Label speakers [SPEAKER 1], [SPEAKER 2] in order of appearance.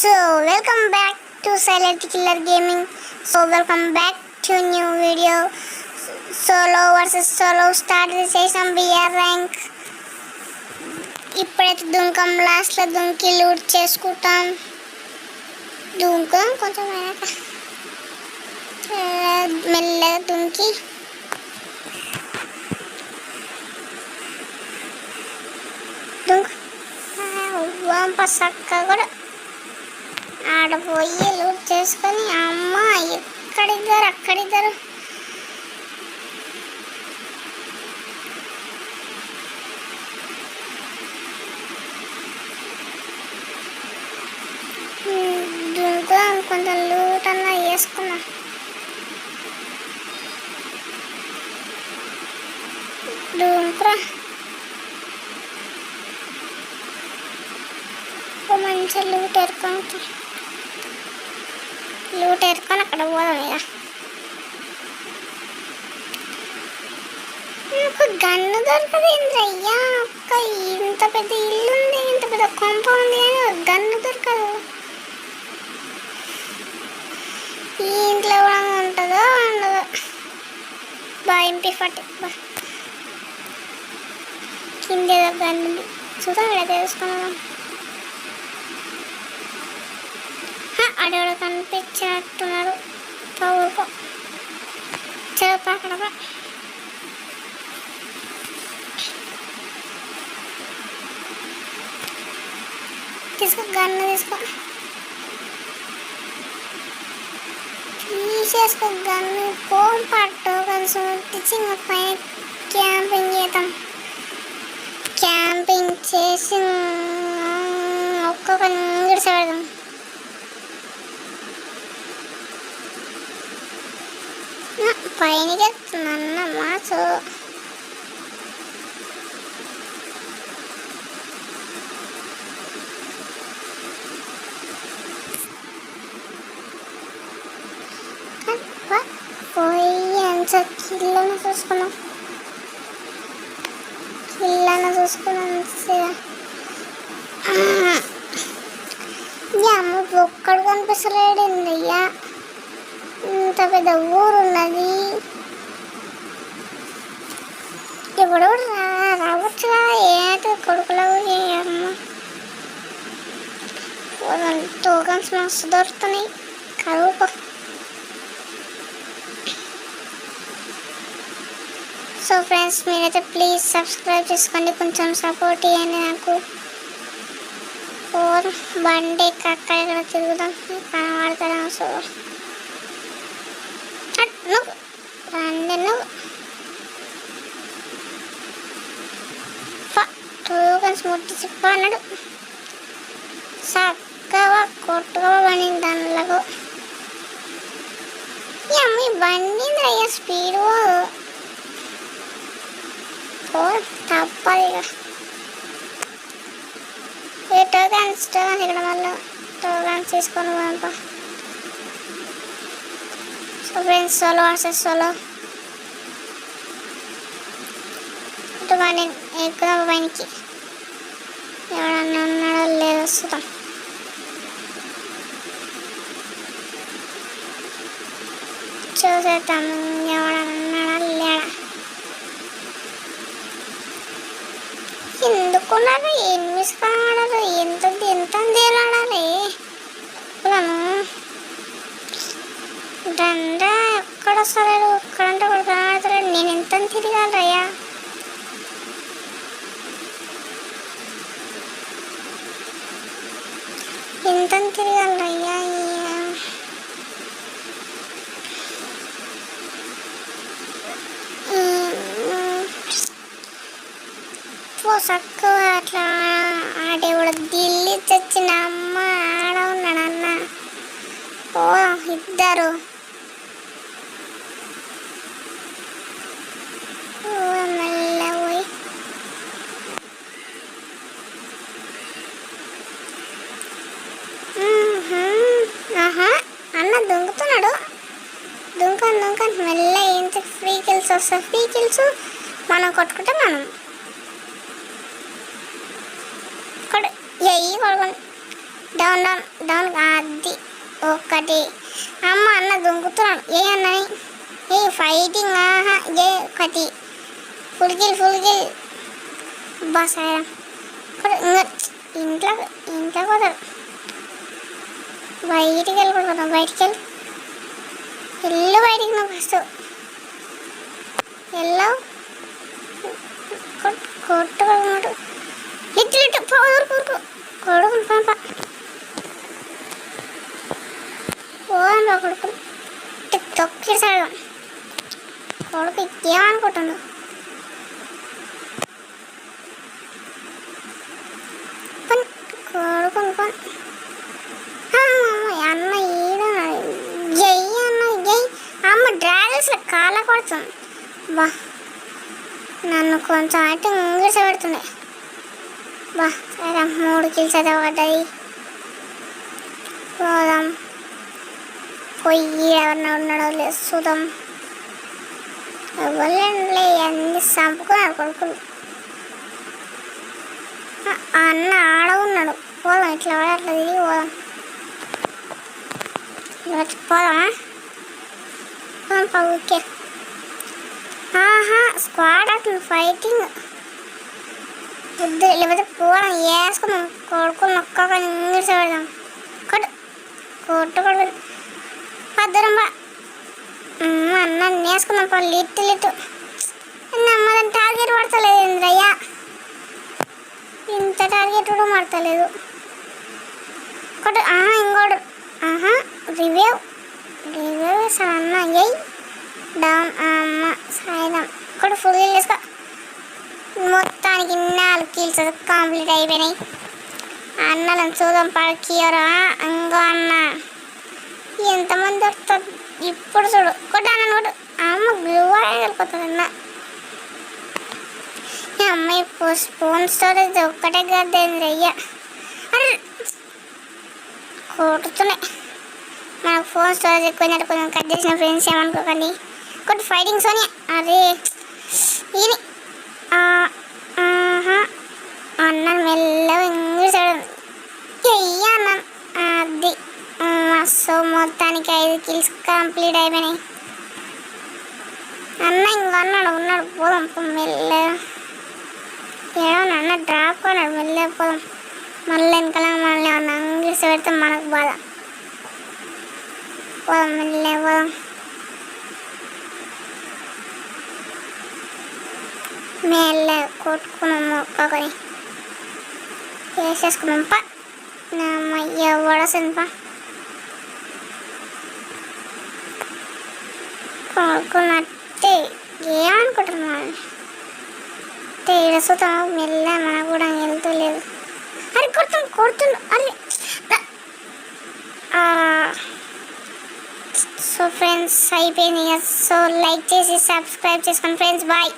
[SPEAKER 1] So welcome back to Silent Killer Gaming. So welcome back to new video. Solo versus solo start చేసాం BR rank. ఇప్పుడైతే దుంకం లాస్ట్లో దుంకి loot చేసుకుంటాం. దుంకం కొంచెం మెల్లగా దుంకి వంప చక్కగా కూడా ఆడపోయి లూట్ చేసుకొని అమ్మ ఎక్కడిద్దరు అక్కడిద్దరు దుంకుదాం, కొంచెం లూట్ అన్నా వేసుకున్నాం. దుంకురా మంచిగా లూట్ ఏరుకొని అక్కడ పోదాం. ఇక నాకు గన్ను దొరకదు ఏంద్రయ్యా. ఒక్క ఇంత పెద్ద ఇల్లు ఉంది, ఇంత పెద్ద కొంప ఉంది, కానీ గన్ను దొరకదు. ఈ ఇంట్లో కూడా ఉంటుందో ఉండదో. MP40 కిందేదో గన్ను చూద్దాం, ఇక్కడ తెలుసుకున్నాం. అడవిడ కనిపించినట్టున్నారు. పౌరుకో చెరప అక్కడ తీసుకో, గన్ను తీసేసుకో గన్ను. ఫోన్ పట్టు కొంచెం టీచింగ్ పైన క్యాంపింగ్ చేద్దాం. క్యాంపింగ్ చేసి ఒక్కొక్క ఇంగిడిసి పెడదాం. పైనకి ఎత్తుందన్నమ్మా. సో పోయి అంత కిల్లను చూసుకున్నాం. అమ్మ ఒక్కడు కనిపిస్తలేడండి. అయ్యా ఇంత పెద్ద ఊరు ఉన్నది, ఇప్పుడు రావచ్చుగా. ఏంటి కొడుకులవు అమ్మ టోకన్స్ మస్తు దొరుకుతున్నాయి. కరువుకో. సో ఫ్రెండ్స్, మీరైతే ప్లీజ్ సబ్స్క్రైబ్ చేసుకోండి, కొంచెం సపోర్ట్ ఇవ్వండి నాకు. బండి అక్కడ తిరుగుదాం, కనబడతారా? సో రండి, నువ్వు టోకన్స్ ముట్టి చెప్ప అన్నాడు. చక్కగా కొట్టుగా బండి దానిలకు. అమ్మ బండి అయ్యా స్పీడు తప్పదు. ఇక టోకన్స్ ఇక్కడ మళ్ళీ టోకన్స్ తీసుకొని పోదాంపా. So friends, solo versus solo. ఇటు బండి ఎక్కుదాం పైనకి. ఎవడన్నా ఉన్నాడో లేదో వస్తాం. చూసేద్దాం ఎవడన్నాడా లేడా. ఎందుకున్నారు ఎనిమిస్ కాడాలి, ఎంత తేలాడాలి. దండ ఎక్కడ వస్తలేడు, ఎక్కడంటే ఒకటి కనబడతలేడు. నేను ఎంత తిరగాలయ్యా. ఎంత తిరగాలయ్యా. చక్కగా అట్లా ఆడే కూడా ఢిల్లీ తెచ్చిన అమ్మ ఆడ ఉన్నాడు అన్న. ఓ ఇద్దరు మెల్ల పోయి అన్న దుంకుతున్నాడు. దుంకని మెల్ల ఏంటి ఫ్రీ కిల్స్ వస్తాయి. ఫ్రీ కిల్స్ మనం కొట్టుకుంటే మనం ఎయ్యి కొడుకొని డౌన్ డౌన్ డౌన్ అది ఒకటి. అమ్మ అన్న దుంకుతున్నాడు. ఏ అన్నని ఏ ఫైటింగ్ ఏ ఒకటి. ఫుల్ గిల్ బస్ ఇంట్లో పోతారు. బయటికి వెళ్ళిపోతాం. బయటికి బయటికి నువ్వు ఫస్ట్ వెళ్ళావు. కొట్టుకోడు లిట్టు ఊరుకు కొడుకు పాప పోదాం కొడుకు తొక్కిసాడు. కొడుకు ఏమనుకుంటున్నాడు? కొడుకు అన్న ఈడ జై అన్న జై. అమ్మ డ్రాగన్స్లో కాళ్ళ కొడుతుంది. బా నన్ను కొంచెం అయితే ముంగిస పెడుతుండే. బా సరే 3 కిల్స్ అయితే పడ్డాయి. పోదాం. పొయ్యి ఎవరన్నా ఉన్నాడో లేదు చూద్దాం. ఎవరులే అన్ని చంపుకున్నారు కొడుకులు. అన్న ఆడ ఉన్నాడు. పోదాం ఇట్లా అట్లా తిరిగి పోదాం. పోదామా ఓకే. స్క్వాడ్ అట్లా ఫైటింగ్ వద్దు. లేకపోతే పోవడం వేసుకుందాం. కొడుకుని ఒక్కొక్క ఇంగ్లీష్ పెడదాం. కొట్టు పద్దరం బా అన్న వేసుకుందాం. లిట్టు నమ్మదని టార్గెట్ పడతలేదు ఇంద్రయ్య. ఇంత టార్గెట్ కూడా పడతలేదు. కొట్టు ఇంకోడు రివ్యూ అసలు అన్న అయ్యి డౌన్ అమ్మ సాయిదాం. ఇక్కడ ఫుల్ వేసుకో. మొత్తానికి 4 కిల్స్ కంప్లీట్ అయిపోయినాయి. అన్నలను చూద్దాం పడకియరా. ఇంకో అన్న ఎంతమంది దొరుకుతుంది ఇప్పుడు చూడు. కొట్టాను కొట్టు. అమ్మ గ్లూ వెళ్ళిపోతుంది అన్న. అమ్మాయి ఫోన్ స్టోరేజ్ ఒక్కటే గద్దేంద్ర అయ్యా. అరే కొడుతున్నాయి. మనకు ఫోన్ స్టోరేజ్ ఎక్కువైనట్టు కొంచెం కట్ చేసిన ఫ్రెండ్స్ ఏమనుకోకండి. కొట్టి ఫైటింగ్ సోనియా. అరే ఇది అన్నాను మెల్లగా ఇంగ్లీష్ చెయ్యి అన్నాను. అది మస్తు మొత్తానికి 5 కిల్స్ కంప్లీట్ అయిపోయినాయి. అన్న ఇంకో అన్నాడు ఉన్నాడు. పోదాం మెల్లగా. ఏమన్నా అన్న డ్రాప్ అన్నాడు. మెల్లగా పోదాం. మళ్ళీ వెనకాల మళ్ళీ ఏమన్నా ఇంగ్లీష్ పెడితే మనకు బాధ. పోదాం మెల్లగా పోదాం. మెల్లగా కొట్టుకున్నాం. ఒక్కొక్కరి వేసేసుకున్నాం. ఎవడసింది కొనుక్కున్నట్టే ఏమనుకుంటున్నాను. ఇడసుతాం మెల్ల మనకు కూడా వెళ్తూ లేదు. అరే కొడుతుండు అరే. సో ఫ్రెండ్స్ అయిపోయింది. సో లైక్ చేసి సబ్స్క్రైబ్ చేసుకోండి ఫ్రెండ్స్. బాయ్.